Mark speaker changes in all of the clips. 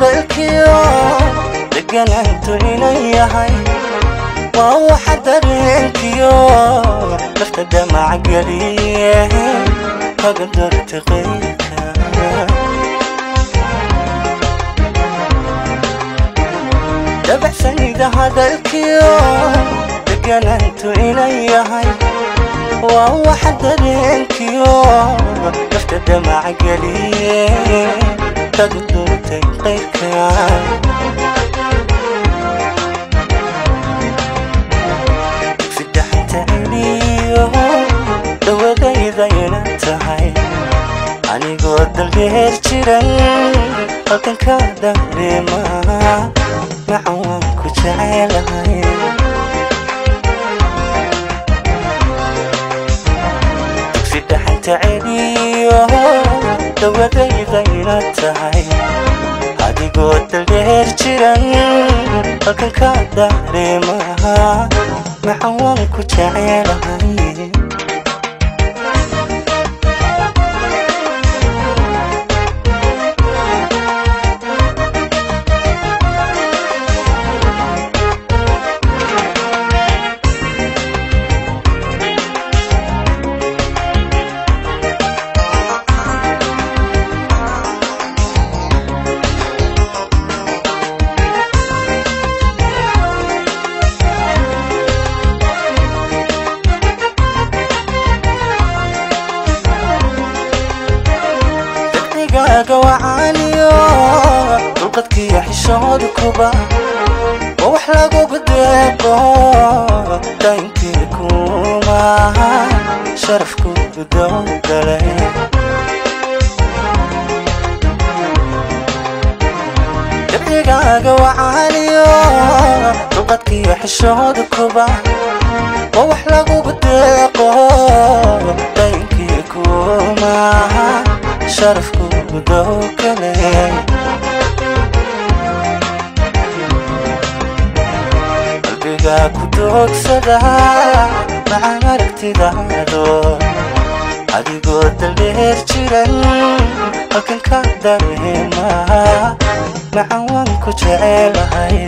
Speaker 1: hadalkiyo deganantu inay yahay waa waxa dareenkiyo nafta damac galiye kaga dartay qeylka dabacsanida hadalkiyo deganantu inay yahay waa waxa dareenkiyo nafta damac galiye kaga dartay qeylka دوايداينا تهاي أني قد الغير جيران halkan ka dareema macaan ku jecelahay fidaxanta celiyo dawaydayna tahay adigoo dalgeer jiran halkan ka dareema macaan ku jecelahay وعانيو طلقتك يا حشود كوبا وحلاقو بديقو دايمكي كوما شرفكو بدوق علي دقيقاق وعانيو طلقتك يا حشود كوبا وحلاقو بديقو دايمكي كوما شرفكو بدوق علي قلبيقا كدوق سدا مع مركتي دادو عديقو دلبير جيران هلكن كدريما معوانكو جعلهاي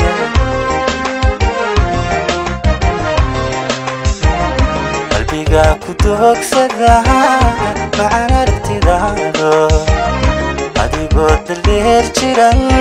Speaker 1: قلبيقا كدوق سدا مع مركتي دادو عديقو دلبير جيران